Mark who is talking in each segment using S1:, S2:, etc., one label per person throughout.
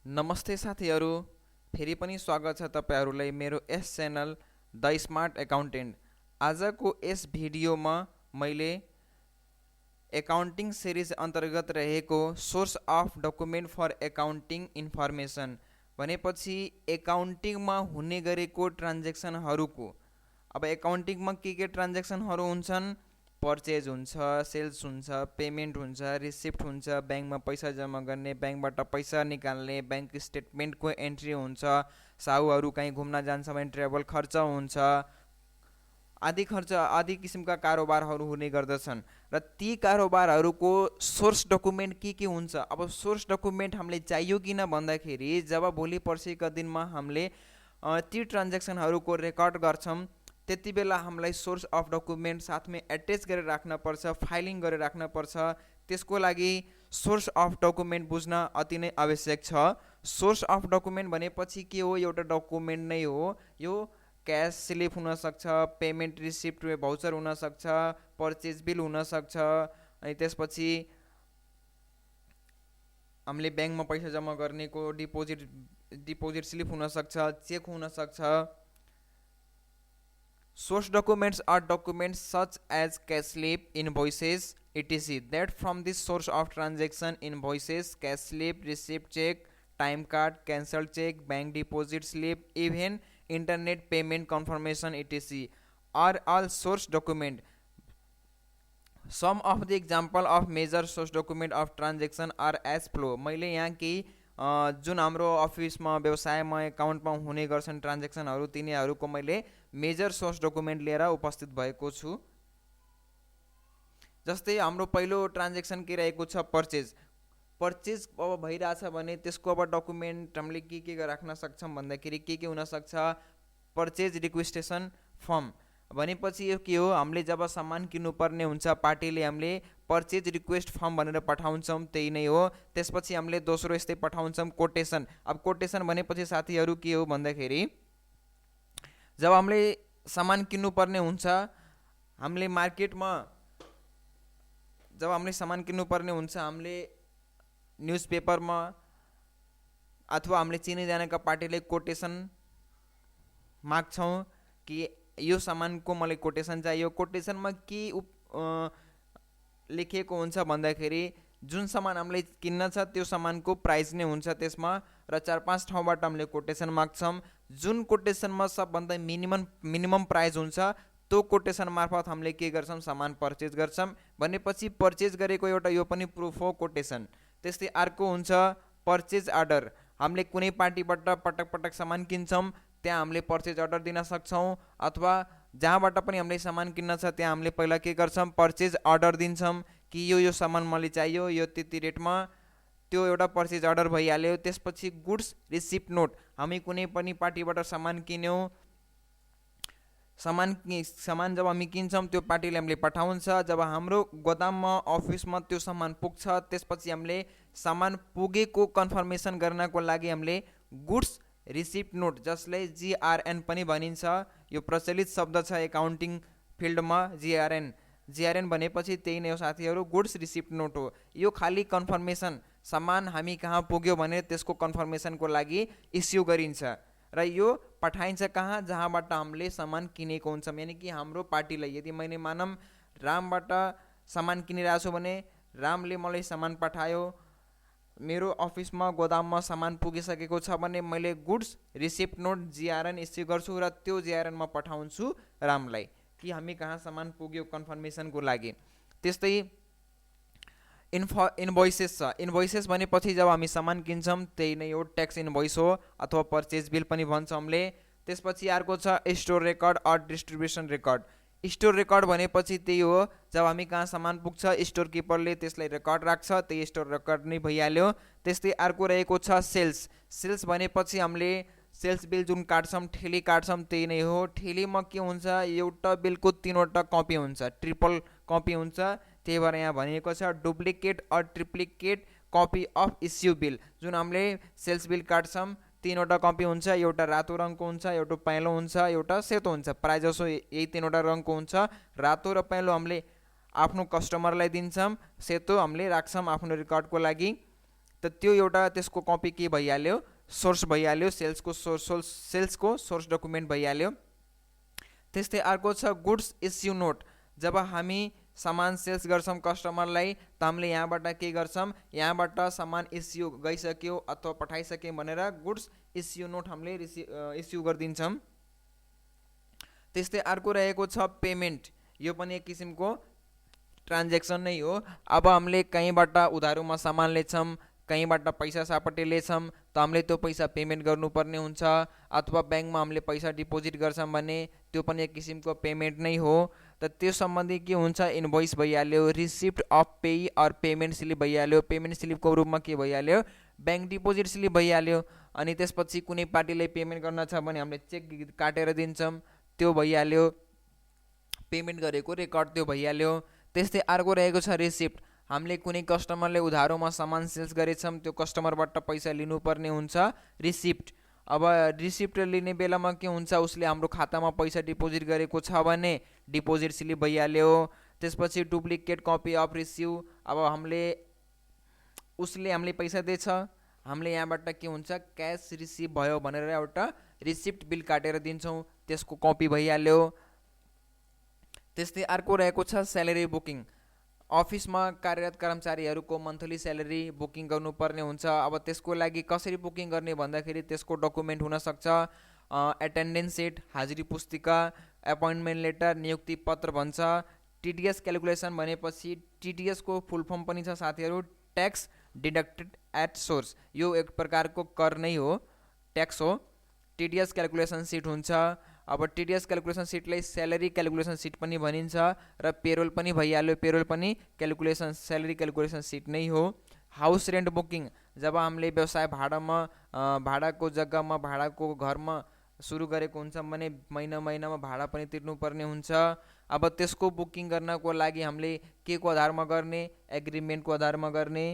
S1: नमस्ते साथीहरू, फेरि पनि स्वागत छ तपाईहरुलाई मेरो यस च्यानल द स्मार्ट एकाउन्टेन्ट। आजको यस भिडियोमा मैले एकाउन्टिङ सिरिज अन्तर्गत रहेको source of document for accounting information भनेपछि एकाउन्टिङमा हुने गरेको ट्रान्ज्याक्सनहरुको अब एकाउन्टिङमा के ट्रान्ज्याक्सनहरु हुन्छन्, पर्चेज हुन्छ, सेल्स हुन्छ, पेमेन्ट हुन्छ, रिसिप्ट हुन्छ, बैंकमा पैसा जम्मा गर्ने, बैंकबाट पैसा निकाल्ने, बैंक स्टेटमेन्टको एन्ट्री हुन्छ, साहुहरू कहीँ घुम्न जान्छ भने ट्रेभल खर्च हुन्छ, आदि किसिमका कारोबारहरू हुने गर्दछन्। र ती कारोबारहरूको सोर्स डकुमेन्ट के हुन्छ। अब सोर्स डकुमेन्ट हामीले चाहियो किन भन्दाखेरि जब भोलि पर्सिका दिनमा हामीले ती ट्रान्ज्याक्सनहरूको रेकर्ड गर्छौं त्यति बेला हामीलाई सोर्स अफ डकुमेन्ट साथमै एटेच गरेर राख्न पर्छ, फाइलिङ गरेर राख्न पर्छ। त्यसको लागि सोर्स अफ डकुमेन्ट बुझ्न अति नै आवश्यक छ। सोर्स अफ डकुमेन्ट भनेपछि के हो? एउटा डकुमेन्ट नै हो। यो क्याश स्लिप हुन सक्छ, पेमेन्ट रिसिप्ट भाउचर हुन सक्छ, पर्चेज बिल हुन सक्छ, अनि त्यसपछि हामीले बैंकमा पैसा जम्मा गर्नेको डिपोजिट स्लिप हुन सक्छ, चेक हुन सक्छ। Source documents are documents such as cash slip, invoices, etc. that from the source of transaction, invoices, cash slip, receipt check, time card, cancelled check, bank deposit slip, even internet payment confirmation, etc. are all source document. Some of the example of major source document of transaction are as follow. मैले यहाँ केही जुन हाम्रो अफिसमा व्यवसायमा एकाउन्टमा हुने गर्छन् ट्रान्ज्याक्सनहरू तिनीहरूको मैले मेजर सोर्स डकुमेन्ट लिएर उपस्थित भएको छु। जस्तै हाम्रो पहिलो ट्रान्ज्याक्सन के रहेको छ? पर्चेज अब भइरहेछ भने त्यसको अब डकुमेन्ट हामीले के राख्न सक्छौं भन्दाखेरि के हुन सक्छ? पर्चेज रिक्वेस्टेसन फर्म भनेपछि यो के हो? हामीले जब सामान किन्नुपर्ने हुन्छ पार्टीले हामीले पर्चेज रिक्वेस्ट फर्म भनेर पठाउँछौं, त्यही नै हो। त्यसपछि हामीले दोस्रो यस्तै पठाउँछौं कोटेसन। अब कोटेसन भनेपछि साथीहरू के हो भन्दाखेरि जब हामीले सामान किन्नुपर्ने हुन्छ, हामीले मार्केटमा जब हामीले सामान किन्नुपर्ने हुन्छ हामीले न्युजपेपरमा अथवा हामीले चिने जानेका पार्टीले कोटेसन माग्छौं कि यो सामानको मलाई कोटेसन चाहियो। कोटेसनमा के लेखिएको हुन्छ भन्दाखेरि जुन सामान हामीले किन्न छ त्यो सामानको प्राइस नै हुन्छ त्यसमा, र 4-5 ठाउँबाट हामीले कोटेसन माग्छौं। जुन कोटेसनमा सबभन्दा मिनिमम प्राइस हुन्छ त्यो कोटेसन मार्फत हामीले के गर्छौं? सामान पर्चेज गर्छौं। भनेपछि पर्चेज गरेको एउटा यो पनि प्रुफ हो कोटेसन। त्यस्तै अर्को हुन्छ पर्चेज अर्डर। हामीले कुनै पार्टीबाट पटक सामान किन्छौं त्यहाँ हामीले पर्चेज अर्डर दिन सक्छौं, अथवा जहाँबाट पनि हामीले सामान किन्न छ त्यहाँ हामीले पहिला के गर्छौं? पर्चेज अर्डर दिन्छौं कि यो सामान मलाई चाहियो, यो त्यति रेटमा, त्यो एउटा पर्चेज अर्डर भइहाल्यो। त्यसपछि गुड्स रिसिप्ट नोट। हामी कुनै पनि पार्टीबाट सामान किन्यौं, सामान जब हामी किन्छौं त्यो पार्टीले हामीले पठाउँछ। जब हाम्रो गोदाममा अफिसमा त्यो सामान पुग्छ त्यसपछि हामीले सामान पुगेको कन्फर्मेसन गर्नको लागि हामीले गुड्स रिसिप्ट नोट, जसलाई जीआरएन पनि भनिन्छ, यो प्रचलित शब्द छ एकाउन्टिङ फिल्डमा। जीआरएन भनेपछि त्यही नै हो साथीहरू, गुड्स रिसिप्ट नोट हो। यो खाली कन्फर्मेसन, सामान हामी कहाँ पुग्यो भने त्यसको कन्फर्मेसनको लागि इस्यु गरिन्छ र यो पठाइन्छ कहाँ? जहाँबाट हामीले सामान किनेको हुन्छौं। यानी कि हाम्रो पार्टीलाई, यदि मैले मानम रामबाट सामान किनिरहेको छु भने रामले मलाई सामान पठायो, मेरो अफिसमा गोदाममा सामान पुगिसकेको छ भने मैले goods receipt note GRN issue गर्छु र त्यो जीआरएनमा पठाउँछु रामलाई कि हामी कहाँ सामान पुग्यो कन्फर्मेसनको लागि। त्यस्तै इन्भोइसेस छ। इन्भोइसेस भनेपछि जब हामी सामान किन्छौं त्यही नै हो, ट्याक्स इन्भोइस हो अथवा पर्चेज बिल पनि भन्छौं हामीले। त्यसपछि अर्को छ store record or distribution record. Store record भनेपछि त्यही हो, जब हामी कहाँ सामान पुग्छ स्टोर किपरले त्यसलाई रेकर्ड राख्छ, त्यही स्टोर रेकर्ड नै भइहाल्यो। त्यस्तै अर्को रहेको छ सेल्स भनेपछि हामीले सेल्स बिल जुन काट्छौं, ठेली काट्छौं, त्यही नै हो। ठेलीमा के हुन्छ? एउटा बिलको 3वटा कपी हुन्छ, ट्रिपल कपी हुन्छ। त्यही भएर यहाँ भनिएको छ duplicate or triplicate copy of issue bill. जुन हामीले सेल्स बिल काट्छौं 3वटा कपी हुन्छ, एउटा रातो रङको हुन्छ, एउटा पहेँलो हुन्छ, एउटा सेतो हुन्छ। प्राय जसो यही 3वटा रङको हुन्छ। रातो र पहेँलो हामीले आफ्नो कस्टमरलाई दिन्छौं, सेतो हामीले राख्छौं आफ्नो रेकर्डको लागि। त त्यो एउटा त्यसको कपी के भइहाल्यो, सोर्स भइहाल्यो, सेल्सको सोर्स डकुमेन्ट भइहाल्यो। त्यस्तै अर्को छ गुड्स इस्यु नोट। जब हामी सामान सेल्स गर्छौँ कस्टमरलाई त हामीले यहाँबाट के गर्छौँ, यहाँबाट सामान इस्यु गइसक्यो अथवा पठाइसक्यौँ भनेर गुड्स इस्यु नोट हामीले इस्यु गरिदिन्छौँ। त्यस्तै अर्को रहेको छ पेमेन्ट। यो पनि एक किसिमको ट्रान्जेक्सन नै हो। अब हामीले कहीँबाट उधारोमा सामान लेछौँ, कहीँबाट पैसा सापट्टि लेछौँ त हामीले त्यो पैसा पेमेन्ट गर्नुपर्ने हुन्छ, अथवा ब्याङ्कमा हामीले पैसा डिपोजिट गर्छौँ भने त्यो पनि एक किसिमको पेमेन्ट नै हो। त त्यो सम्बन्धी के हुन्छ, इन्भोइस भइहाल्यो, रिसिप्ट अफ पेई अर पेमेन्ट स्लिप भइहाल्यो। पेमेन्ट स्लिपको रूपमा के भइहाल्यो, ब्याङ्क डिपोजिट स्लिप भइहाल्यो। अनि त्यसपछि कुनै पार्टीलाई पेमेन्ट गर्न छ भने हामीले चेक काटेर दिन्छौँ, त्यो भइहाल्यो। पेमेन्ट गरेको रेकर्ड त्यो भइहाल्यो। त्यस्तै अर्को रहेको छ रिसिप्ट। हामीले कुनै कस्टमरले उधारोमा सामान सेल्स गरेछौँ, त्यो कस्टमरबाट पैसा लिनुपर्ने हुन्छ रिसिप्ट। अब रिसिप्ट लिने बेलामा के हुन्छ, उसले हाम्रो खातामा पैसा डिपोजिट गरेको छ भने डिपोजिट स्लिप भइहाल्यो। त्यसपछि डुप्लिकेट कपी अफ रिसिभ। अब उसले हामीले पैसा दिएछ, हामीले यहाँबाट के हुन्छ, क्यास रिसिभ भयो भनेर एउटा रिसिप्ट बिल काटेर दिन्छौँ, त्यसको कपी भइहाल्यो। त्यस्तै अर्को रहेको छ स्यालेरी बुकिङ। अफिसमा कार्यरत कर्मचारीहरूको मन्थली स्यालेरी बुकिङ गर्नुपर्ने हुन्छ। अब त्यसको लागि कसरी बुकिङ गर्ने भन्दाखेरि त्यसको डकुमेन्ट हुनसक्छ एटेन्डेन्स सिट, हाजिरी पुस्तिका, एपोइन्टमेन्ट लेटर, नियुक्ति पत्र भन्छ। टिडिएस क्यालकुलेसन भनेपछि टिडिएसको फुल फर्म पनि छ साथीहरू, ट्याक्स डिडक्टेड एट सोर्स। यो एक प्रकारको कर नै हो, ट्याक्स हो। टिडिएस क्यालकुलेसन सिट हुन्छ। अब टिडिएस क्यालकुलेसन सिटलाई स्यालेरी क्यालकुलेसन सिट पनि भनिन्छ र पेरोल पनि भइहाल्यो। पेरोल पनि क्यालकुलेसन स्यालेरी क्यालकुलेसन सिट नै हो। House rent booking. जब हामीले व्यवसाय भाडाको जग्गामा, भाडाको घरमा सुरु गरेको हुन्छ भने महिनामा भाडा पनि तिर्नुपर्ने हुन्छ। अब त्यसको बुकिङ गर्नको लागि हामीले के को आधारमा गर्ने, एग्रिमेन्टको आधारमा गर्ने।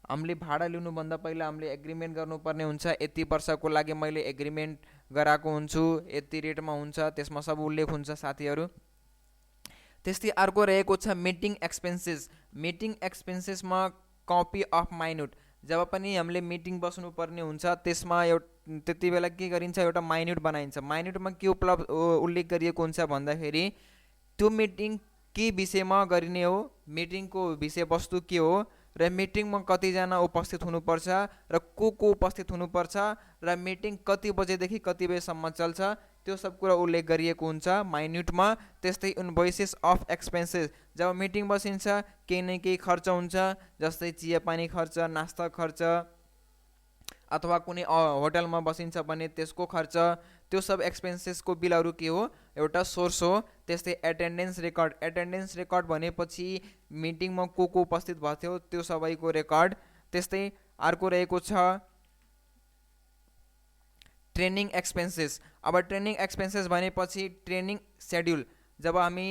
S1: हामीले भाडा लिनुभन्दा पहिला हामीले एग्रिमेन्ट गर्नुपर्ने हुन्छ, यति वर्षको लागि मैले एग्रिमेन्ट गराएको हुन्छु, यति रेटमा हुन्छ, त्यसमा सब उल्लेख हुन्छ साथीहरू। त्यस्तै अर्को रहेको छ मिटिङ एक्सपेन्सेस। मिटिङ एक्सपेन्सेसमा कपी अफ माइन्युट। जब पनि हामीले मिटिङ बस्नुपर्ने हुन्छ त्यसमा त्यति बेला के गरिन्छ, एउटा माइन्युट बनाइन्छ। माइन्युटमा के उल्लेख गरिएको हुन्छ भन्दाखेरि त्यो मिटिङ के विषयमा गरिने हो, मिटिङको विषयवस्तु के हो, र मिटिङमा कतिजना उपस्थित हुनुपर्छ र को उपस्थित हुनुपर्छ, र मिटिङ कति बजेदेखि कति बजेसम्म चल्छ, त्यो सब कुरा उल्लेख गरिएको हुन्छ माइन्युटमा। त्यस्तै इन्भोइसेस अफ एक्सपेन्सेस। जब मिटिङ बसिन्छ केही न केही खर्च हुन्छ, जस्तै चिया पानी खर्च, नास्ता खर्च, अथवा कुनै होटलमा बसिन्छ भने त्यसको खर्च, त्यो सब एक्सपेन्सेसको बिलहरू के हो, एउटा सोर्स हो। त्यस्तै एटेन्डेन्स रेकर्ड। एटेन्डेन्स रेकर्ड भनेपछि मिटिङमा को उपस्थित भएको थियो त्यो सबैको रेकर्ड। त्यस्तै अर्को रहेको छ ट्रेनिङ एक्सपेन्सेस। अब ट्रेनिङ एक्सपेन्सेस भनेपछि ट्रेनिङ सेड्युल। जब हामी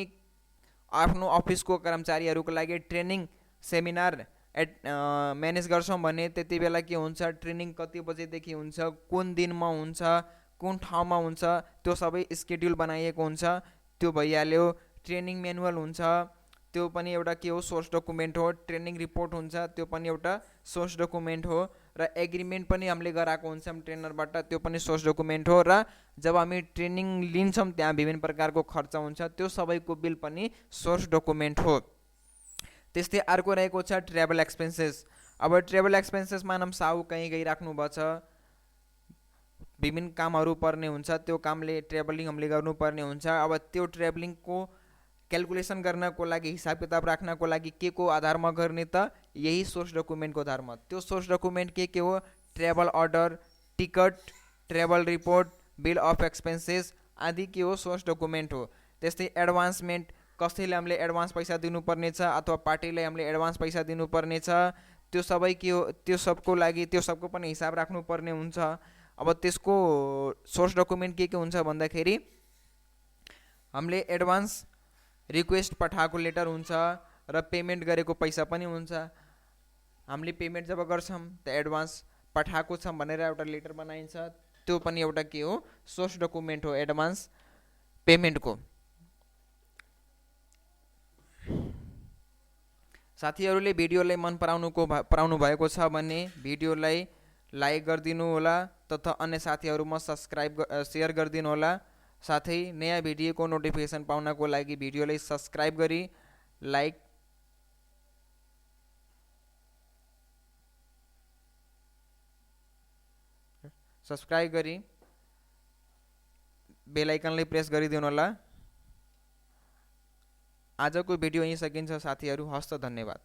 S1: आफ्नो अफिसको कर्मचारीहरूको लागि ट्रेनिङ सेमिनार म्यानेज गर्छौँ भने त्यति बेला के हुन्छ, ट्रेनिङ कति बजेदेखि हुन्छ, कुन दिनमा हुन्छ, कुन ठाउँमा हुन्छ, त्यो सबै स्केड्युल बनाइएको हुन्छ, त्यो भइहाल्यो। ट्रेनिङ म्यानुअल हुन्छ, त्यो पनि एउटा के हो, सोर्स डकुमेन्ट हो। ट्रेनिङ रिपोर्ट हुन्छ, त्यो पनि एउटा सोर्स डकुमेन्ट हो। र एग्रिमेन्ट पनि हामीले गराएको हुन्छौँ ट्रेनरबाट, त्यो पनि सोर्स डकुमेन्ट हो। र जब हामी ट्रेनिङ लिन्छौँ त्यहाँ विभिन्न प्रकारको खर्च हुन्छ, त्यो सबैको बिल पनि सोर्स डकुमेन्ट हो। त्यस्तै अर्को रहेको छ ट्राभल एक्सपेन्सेस। अब ट्राभल एक्सपेन्सेस मानम साहु कहीँ गइराख्नु भएको छ, विभिन्न कामहरू पर्ने हुन्छ, त्यो कामले ट्राभलिङ हामीले गर्नुपर्ने हुन्छ। अब त्यो ट्राभलिङको क्यालकुलेसन गर्नको लागि, हिसाब किताब राख्नको लागि के को आधारमा गर्ने त, यही सोर्स डकुमेन्टको आधारमा। त्यो सोर्स डकुमेन्ट के हो, travel order, ticket, travel report, bill of expenses आदि के हो, सोर्स डकुमेन्ट हो। त्यस्तै एडभान्समेन्ट। कसैले हामीले एडभान्स पैसा दिनुपर्ने छ अथवा पार्टीलाई हामीले एडभान्स पैसा दिनुपर्ने छ, त्यो सबै के हो, त्यो सबको लागि त्यो सबको पनि हिसाब राख्नुपर्ने हुन्छ। अब त्यसको सोर्स डकुमेन्ट के हुन्छ भन्दाखेरि हामीले एडभान्स रिक्वेस्ट पठाएको लेटर हुन्छ र पेमेन्ट गरेको पैसा पनि हुन्छ। हामीले पेमेन्ट जब गर्छौँ त एडभान्स पठाएको छौँ भनेर एउटा लेटर बनाइन्छ, त्यो पनि एउटा के हो, सोर्स डकुमेन्ट हो एडभान्स पेमेन्टको। साथीहरूले भिडियोलाई मन पराउनु भएको छ भने भिडियोलाई लाइक गरिदिनु होला तथा अन्य साथीहरूमा सेयर गरिदिनु होला। साथै नयाँ भिडियोको नोटिफिकेसन पाउनको लागि भिडियोलाई सब्सक्राइब गरी बेल आइकनलाई प्रेस गरिदिनु होला। आजको भिडियो यही सकिन्छ साथीहरू। हस्त धन्यवाद।